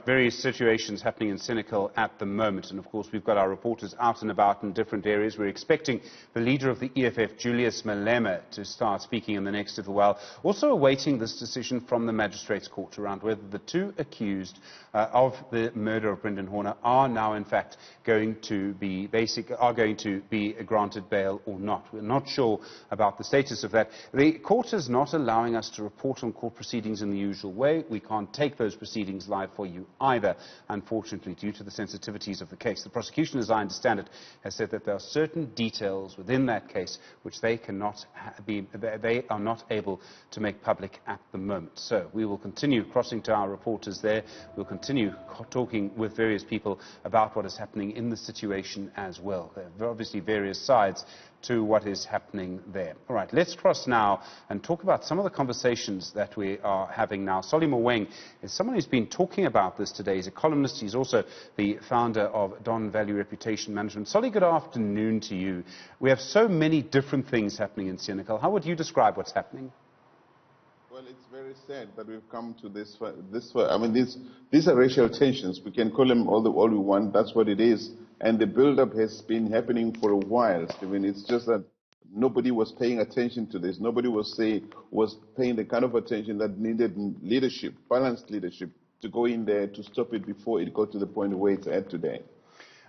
right, various situations happening in Senekal at the moment, and of course we've got our reporters out and about in different areas. We're expecting the leader of the EFF, Julius Malema, to start speaking in the next little while. Also awaiting this decision from the Magistrates Court around whether the two accused of the murder of Brendan Horner are now in fact going to be granted bail or not. We're not sure about the status of that. The court is not allowing us to report on court proceedings in the usual way. We can't take those proceedings live for you either, unfortunately, due to the sensitivities of the case. The prosecution, as I understand it, has said that there are certain details within that case which they are not able to make public at the moment. So we will continue crossing to our reporters there. We'll continue talking with various people about what is happening in the situation as well. There are obviously various sides to what is happening there. All right, let's cross now and talk about some of the conversations that we are having now. Solly Moeng is someone who's been talking about this today. He's a columnist. He's also the founder of DonValley Reputation Management. Solly, good afternoon to you. We have so many different things happening in Senekal. How would you describe what's happening? Well, it's very sad that we've come to this. I mean, these are racial tensions. We can call them all we want. That's what it is. And the build-up has been happening for a while, Stephen. It's just that nobody was paying attention to this. Nobody was paying the kind of attention that needed leadership, balanced leadership, to go in there to stop it before it got to the point where it's at today.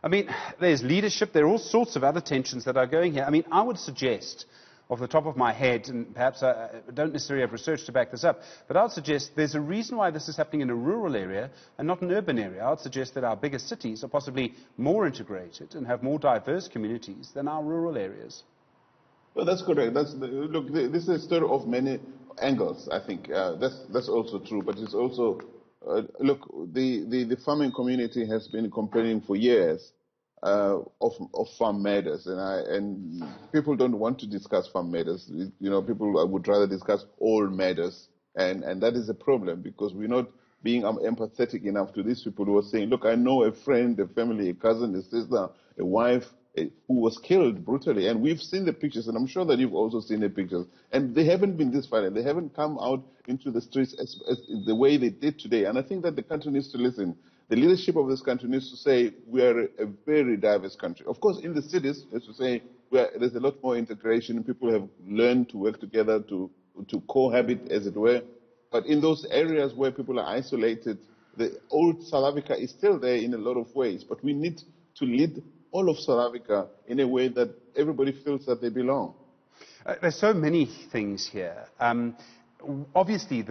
I mean, there's leadership. There are all sorts of other tensions that are going here. I mean, I would suggest, off the top of my head, and perhaps I don't necessarily have research to back this up, but I would suggest there's a reason why this is happening in a rural area and not an urban area. I would suggest that our bigger cities are possibly more integrated and have more diverse communities than our rural areas. Well, that's correct. Look, this is a story of many angles, I think. That's also true, but it's also, look, the farming community has been complaining for years of farm matters, and people don't want to discuss farm matters. You know, people would rather discuss all matters, and that is a problem because we're not being empathetic enough to these people who are saying, look, I know a friend, a family, a cousin, a sister, a wife who was killed brutally, and we've seen the pictures, and I'm sure that you've also seen the pictures, and they haven't been this violent. They haven't come out into the streets as the way they did today, and I think that the country needs to listen. The leadership of this country needs to say we are a very diverse country. Of course, in the cities, as to say, there's a lot more integration. People have learned to work together, to cohabit, as it were. But in those areas where people are isolated, the old South Africa is still there in a lot of ways. But we need to lead all of South Africa in a way that everybody feels that they belong. There's so many things here. Obviously,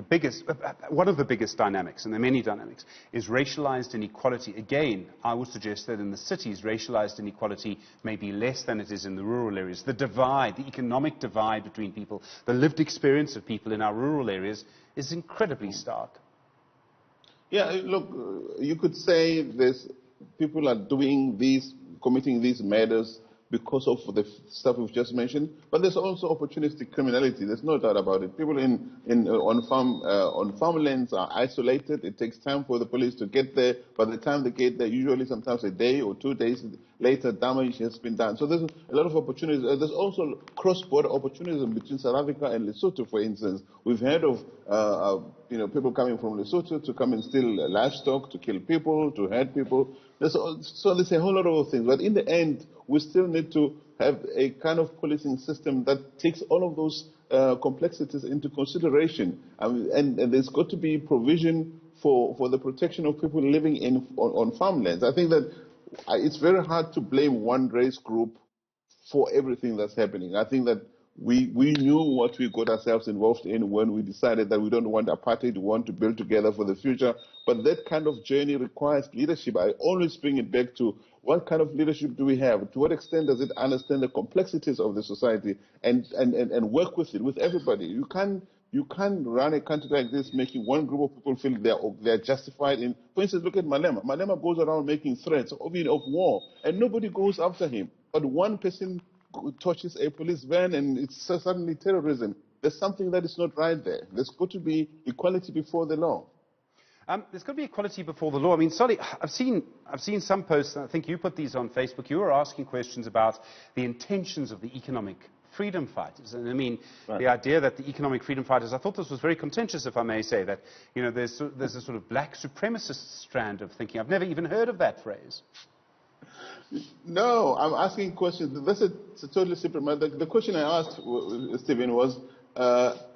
one of the biggest dynamics, and there are many dynamics, is racialized inequality. Again, I would suggest that in the cities, racialized inequality may be less than it is in the rural areas. The divide, the economic divide between people, the lived experience of people in our rural areas is incredibly stark. Yeah, look, you could say people are committing these murders because of the stuff we've just mentioned, but there's also opportunistic criminality. There's no doubt about it. People on farmlands are isolated. It takes time for the police to get there. By the time they get there, usually sometimes a day or 2 days later, damage has been done. So there's a lot of opportunities. There's also cross-border opportunism between South Africa and Lesotho, for instance. We've heard of people coming from Lesotho to come and steal livestock, to kill people, to hurt people. So there's a whole lot of things. But in the end, we still need to have a kind of policing system that takes all of those complexities into consideration. And there's got to be provision for the protection of people living on farmlands. I think that it's very hard to blame one race group for everything that's happening. I think that we knew what we got ourselves involved in when we decided that we don't want apartheid, we want to build together for the future. But that kind of journey requires leadership. I always bring it back to what kind of leadership do we have? To what extent does it understand the complexities of the society and work with it, with everybody? You can't run a country like this making one group of people feel they're justified in. For instance, look at Malema. Malema goes around making threats of war, and nobody goes after him. But one person touches a police van and it's suddenly terrorism. There's something that is not right there. There's got to be equality before the law. There's got to be equality before the law. I mean, Solly, I've seen some posts, and I think you put these on Facebook. You were asking questions about the intentions of the economic freedom fighters. And I mean, Right. the idea that the economic freedom fighters, I thought this was very contentious, if I may say, that, you know, there's a sort of black supremacist strand of thinking. I've never even heard of that phrase. No, I'm asking questions. It's a totally separate matter. The question I asked, Stephen, was,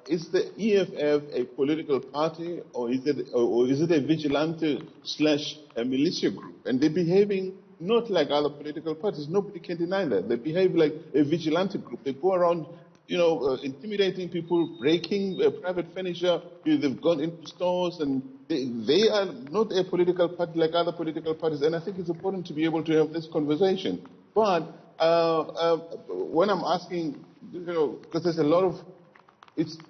is the EFF a political party, or is it a vigilante / a militia group? And they're behaving not like other political parties. Nobody can deny that. They behave like a vigilante group. They go around, you know, intimidating people, breaking private furniture. They've gone into stores, and they are not a political party like other political parties. And I think it's important to be able to have this conversation. But when I'm asking, you know, because there's a lot of,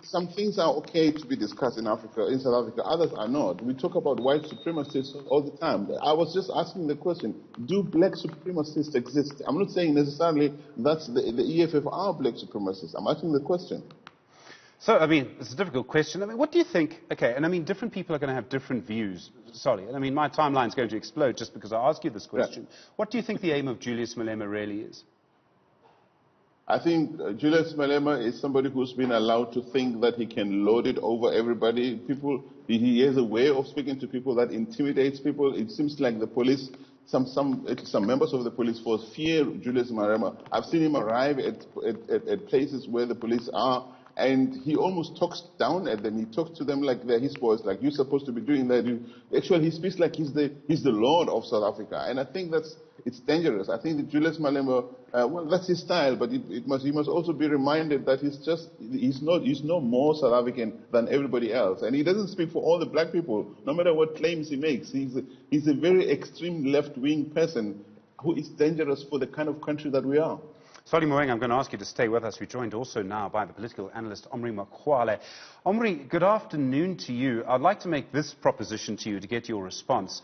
some things are okay to be discussed in Africa, in South Africa, others are not. We talk about white supremacists all the time. I was just asking the question, do black supremacists exist? I'm not saying necessarily that's the EFF are black supremacists. I'm asking the question. So, I mean, it's a difficult question. I mean, what do you think? Okay, and I mean, different people are going to have different views. Sorry, and I mean, my timeline's going to explode just because I ask you this question. Yeah. What do you think the aim of Julius Malema really is? I think Julius Malema is somebody who's been allowed to think that he can load it over everybody. He has a way of speaking to people that intimidates people. It seems like the police, some members of the police force fear Julius Malema. I've seen him arrive at places where the police are, and he almost talks down at them. He talks to them like they're his boys, like, you're supposed to be doing that. Actually, he speaks like he's the Lord of South Africa, and I think it's dangerous. I think that Julius Malema, well, that's his style, but he must also be reminded that he's no more South African than everybody else, and he doesn't speak for all the black people, no matter what claims he makes. He's a very extreme left-wing person who is dangerous for the kind of country that we are. Solly Moeng, I'm going to ask you to stay with us. We're joined also now by the political analyst Omry Makgoale. Omry, good afternoon to you. I'd like to make this proposition to you to get your response.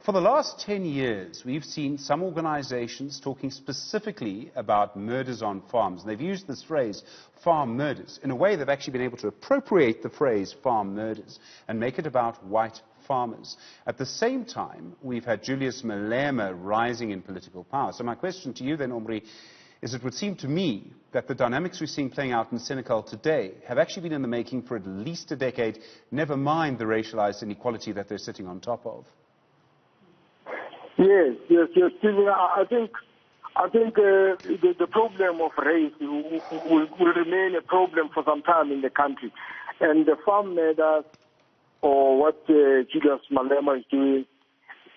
For the last 10 years, we've seen some organizations talking specifically about murders on farms. And they've used this phrase, farm murders. In a way, they've actually been able to appropriate the phrase farm murders and make it about white farmers. At the same time, we've had Julius Malema rising in political power. So my question to you then, Omry, is it would seem to me that the dynamics we're seeing playing out in Senekal today have actually been in the making for at least a decade, never mind the racialized inequality that they're sitting on top of. Yes, Stephen, I think the problem of race will remain a problem for some time in the country. And the farm murders, or what Julius Malema is doing,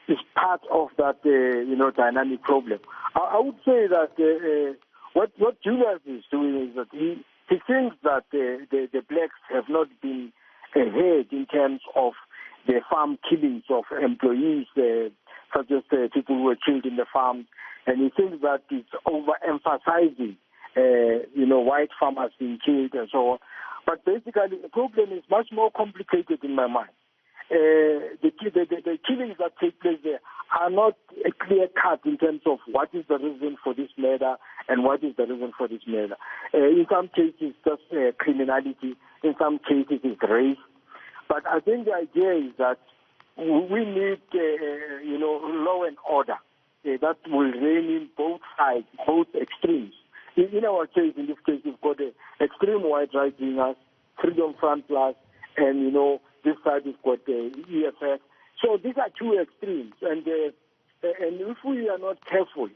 is part of that, dynamic problem. I would say that what Julius is doing is that he thinks that the blacks have not been ahead in terms of the farm killings of employees, such as people who were killed in the farms, and he thinks that it's overemphasizing, white farmers being killed and so on. But basically, the problem is much more complicated in my mind. The killings that take place there are not a clear cut in terms of what is the reason for this murder and what is the reason for this murder. In some cases, just criminality. In some cases, it's race. But I think the idea is that we need, law and order that will rein in both sides, both extremes. In our case, in this case, we've got extreme white right-wingers, Freedom Front Plus, and, this side we've got the EFF. So these are two extremes. And if we are not careful,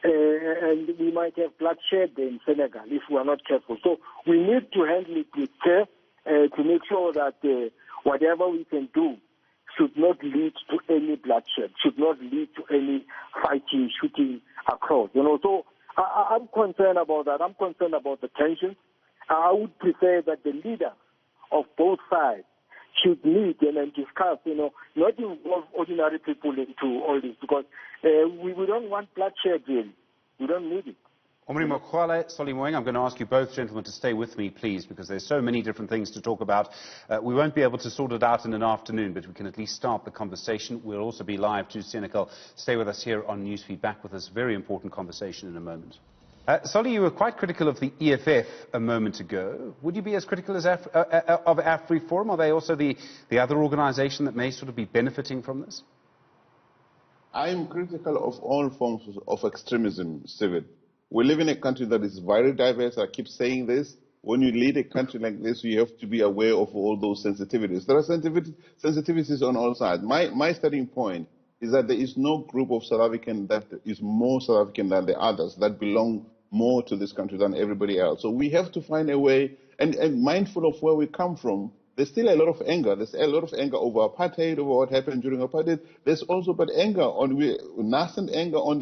and we might have bloodshed in Senegal if we are not careful. So we need to handle it with care to make sure that whatever we can do should not lead to any bloodshed, should not lead to any fighting, shooting across. So I'm concerned about that. I'm concerned about the tensions. I would prefer that the leaders of both sides should meet and discuss, not involve ordinary people into all this, because we don't want bloodshed, really. We don't need it. Omry Makgoale, Solly Moeng, I'm going to ask you both, gentlemen, to stay with me, please, because there's so many different things to talk about. We won't be able to sort it out in an afternoon, but we can at least start the conversation. We'll also be live to Senekal. Stay with us here on Newsfeed. Back with this very important conversation in a moment. Solly, you were quite critical of the EFF a moment ago. Would you be as critical as of AfriForum? Are they also the other organization that may sort of be benefiting from this? I am critical of all forms of extremism, Stephen. We live in a country that is very diverse. I keep saying this. When you lead a country like this, you have to be aware of all those sensitivities. There are sensitivities on all sides. My starting point is that there is no group of South African that is more South African than the others, that belong more to this country than everybody else. So we have to find a way, and mindful of where we come from. There's still a lot of anger. There's a lot of anger over apartheid, over what happened during apartheid. There's also nascent anger on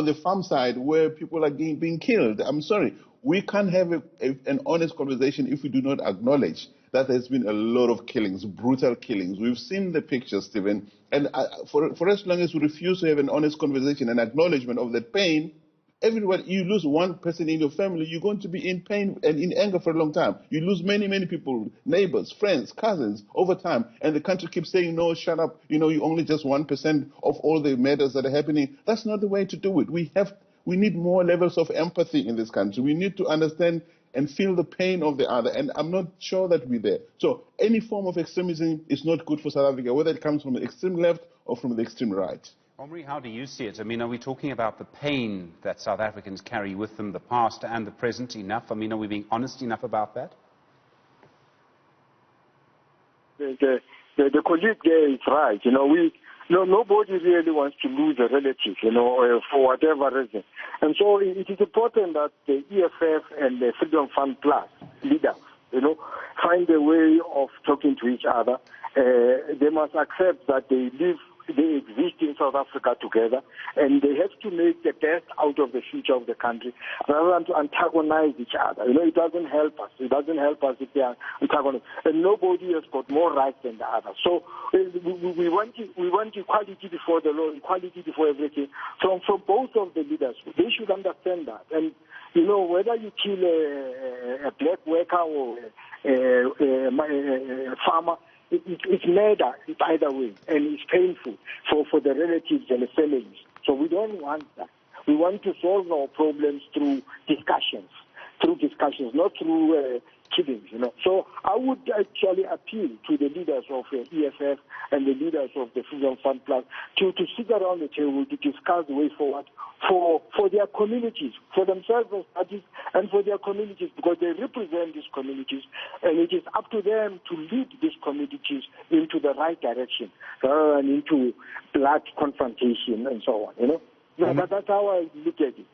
the farm side where people are being killed. I'm sorry. We can't have an honest conversation if we do not acknowledge that there's been a lot of killings, brutal killings. We've seen the pictures, Stephen. And for as long as we refuse to have an honest conversation and acknowledgement of that pain, everyone, you lose one person in your family, you're going to be in pain and in anger for a long time. You lose many, many people, neighbors, friends, cousins, over time. And the country keeps saying, no, shut up. You only just 1% of all the murders that are happening. That's not the way to do it. We need more levels of empathy in this country. We need to understand and feel the pain of the other. And I'm not sure that we're there. So any form of extremism is not good for South Africa, whether it comes from the extreme left or from the extreme right. Omry, how do you see it? I mean, are we talking about the pain that South Africans carry with them, the past and the present, enough? I mean, are we being honest enough about that? The colleague there is right. Nobody really wants to lose a relative, for whatever reason. And so it is important that the EFF and the Freedom Fund Plus leaders, find a way of talking to each other. They must accept that they exist in South Africa together, and they have to make the best out of the future of the country rather than to antagonize each other. It doesn't help us. It doesn't help us if they are antagonized. And nobody has got more rights than the other. So we want equality before the law, equality before everything. From both of the leaders, they should understand that. And whether you kill a black worker or a farmer, it's murder, it's either way, and it's painful for the relatives and the families. So we don't want that. We want to solve our problems through discussions, not through killings. So I would actually appeal to the leaders of EFF and the leaders of the Freedom Fund Plus to sit around the table to discuss the way forward for their communities, for themselves as parties, and for their communities, because they represent these communities, and it is up to them to lead these communities into the right direction rather than into blood confrontation and so on. That's how I look at it.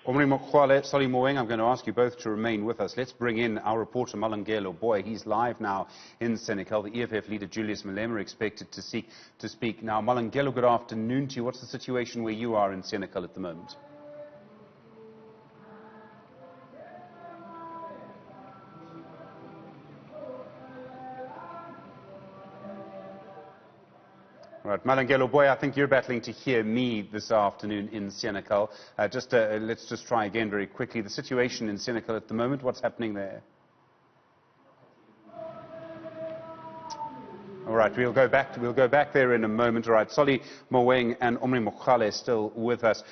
Omry Makgoale, Solly Moeng, I'm going to ask you both to remain with us. Let's bring in our reporter Malungelo Boy. He's live now in Senekal. The EFF leader Julius Malema expected to speak now. Malungelo, good afternoon to you. What's the situation where you are in Senekal at the moment? Right, Malungelo Boy, I think you're battling to hear me this afternoon in Senekal. Let's just try again very quickly. The situation in Senekal at the moment, what's happening there? All right, we'll go back there in a moment. All right, Solly Moeng and Omry Makgoale still with us.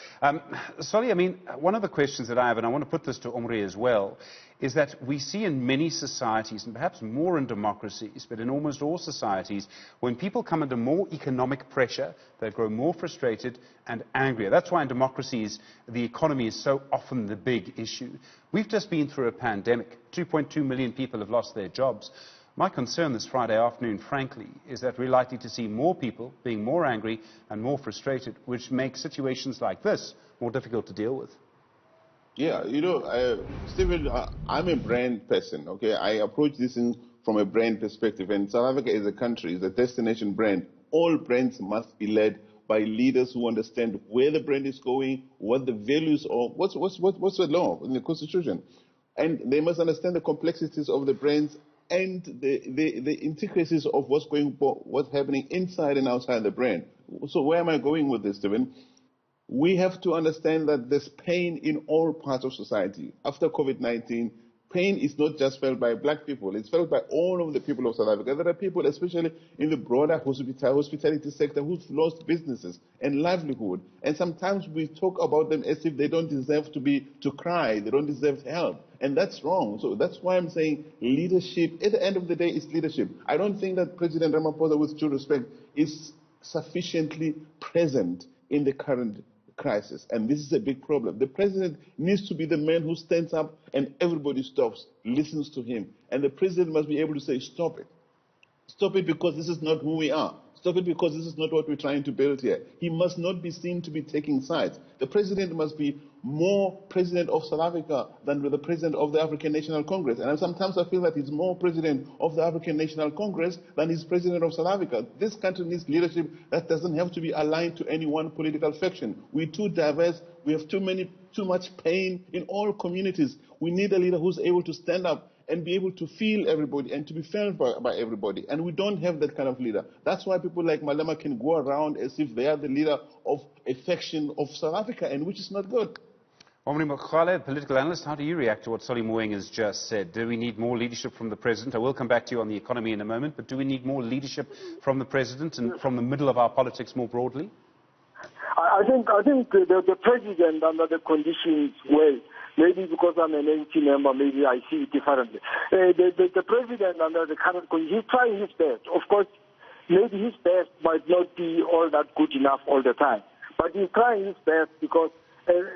Solly, I mean, one of the questions that I have, and I want to put this to Omry as well, is that we see in many societies, and perhaps more in democracies, but in almost all societies, when people come under more economic pressure, they grow more frustrated and angrier. That's why in democracies, the economy is so often the big issue. We've just been through a pandemic. 2.2 million people have lost their jobs. My concern this Friday afternoon, frankly, is that we're likely to see more people being more angry and more frustrated, which makes situations like this more difficult to deal with. Yeah, Stephen, I'm a brand person, okay? I approach this from a brand perspective, and South Africa is a country, is a destination brand. All brands must be led by leaders who understand where the brand is going, what the values are, what's the law in the Constitution. And they must understand the complexities of the brands and the intricacies of what's happening inside and outside the brand. So where am I going with this, Stephen? We have to understand that there's pain in all parts of society. After COVID-19, pain is not just felt by black people, it's felt by all of the people of South Africa. There are people, especially in the broader hospitality sector, who've lost businesses and livelihood. And sometimes we talk about them as if they don't deserve to cry, they don't deserve help. And that's wrong. So that's why I'm saying leadership, at the end of the day, is leadership. I don't think that President Ramaphosa, with due respect, is sufficiently present in the current crisis, and this is a big problem. The president needs to be the man who stands up and everybody stops, listens to him. And the president must be able to say, stop it. Stop it because this is not who we are. Stop it because this is not what we're trying to build here. He must not be seen to be taking sides. The president must be more president of South Africa than the president of the African National Congress. And sometimes I feel that he's more president of the African National Congress than he's president of South Africa. This country needs leadership that doesn't have to be aligned to any one political faction. We're too diverse. We have too much pain in all communities. We need a leader who's able to stand up and be able to feel everybody and to be felt by everybody. And we don't have that kind of leader. That's why people like Malema can go around as if they are the leader of a faction of South Africa, and which is not good. Omry Makgoale, political analyst, how do you react to what Solly Moeng has just said? Do we need more leadership from the president? I will come back to you on the economy in a moment, but do we need more leadership from the president and from the middle of our politics more broadly? I think the president, under the conditions, well, maybe because I'm an ANC member, maybe I see it differently. The president, under the current conditions, he's trying his best. Of course, maybe his best might not be all that good enough all the time, but he's trying his best because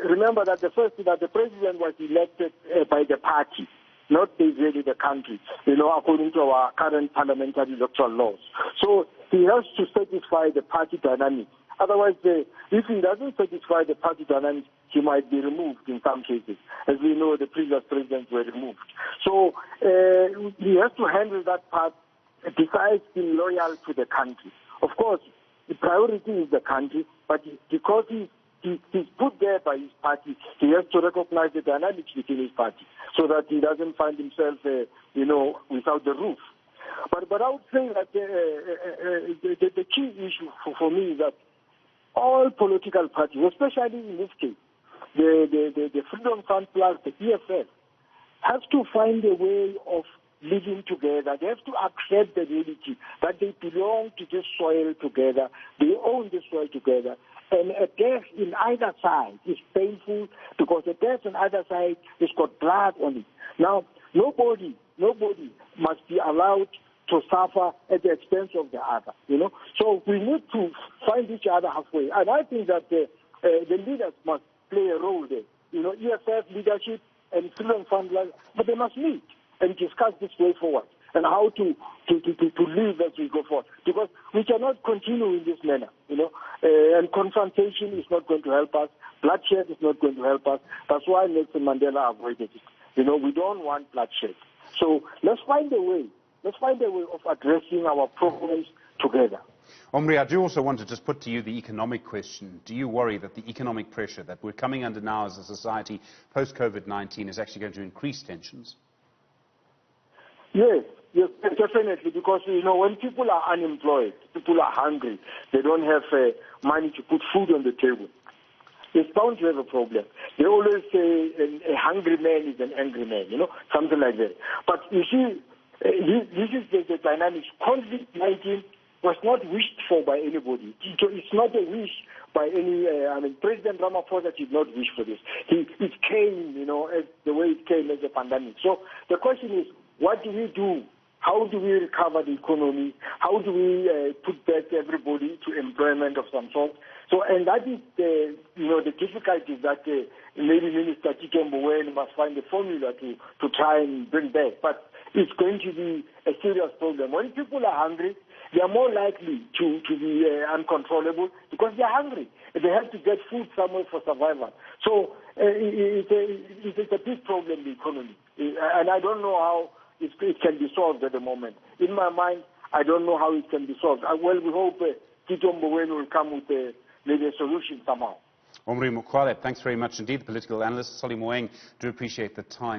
remember that the president was elected by the party, not really the country, according to our current parliamentary electoral laws. So he has to satisfy the party dynamics. Otherwise, if he doesn't satisfy the party dynamics, he might be removed in some cases. As we know, the previous presidents were removed. So he has to handle that part besides being loyal to the country. Of course, the priority is the country, but because he's put there by his party, he has to recognize the dynamics within his party so that he doesn't find himself, without the roof. But I would say that the key issue for me is that all political parties, especially in this case, the Freedom Front Plus, the EFF, have to find a way of living together. They have to accept the reality that they belong to this soil together, they own this soil together, and a death in either side is painful because a death on either side has got blood on it. Now, nobody must be allowed to suffer at the expense of the other, So we need to find each other halfway. And I think that the leaders must play a role there. EFF leadership and Freedom Fund, but they must meet and discuss this way forward and how to live as we go forward. Because we cannot continue in this manner, and confrontation is not going to help us. Bloodshed is not going to help us. That's why Nelson Mandela avoided it. We don't want bloodshed. So let's find a way. Let's find a way of addressing our problems together. Omry, I do also want to just put to you the economic question. Do you worry that the economic pressure that we're coming under now as a society post-COVID-19 is actually going to increase tensions? Yes, definitely, because, when people are unemployed, people are hungry, they don't have money to put food on the table, it's bound to have a problem. They always say a hungry man is an angry man, something like that. But you see, this is the dynamics. COVID-19 was not wished for by anybody. It's not a wish by any, President Ramaphosa did not wish for this. It came, as the way it came as a pandemic. So the question is, what do we do? How do we recover the economy? How do we put back everybody to employment of some sort? So, and that is the difficulties that maybe Minister Moeng must find a formula to try and bring back. But it's going to be a serious problem. When people are hungry, they are more likely to be uncontrollable because they are hungry. They have to get food somewhere for survival. So it's a big problem, the economy. And I don't know how it can be solved at the moment. In my mind, I don't know how it can be solved. Well, we hope Tito Mboweni will come with maybe a solution somehow. Omry Makgoale, thanks very much indeed. The political analyst, Solly Moeng, do appreciate the time.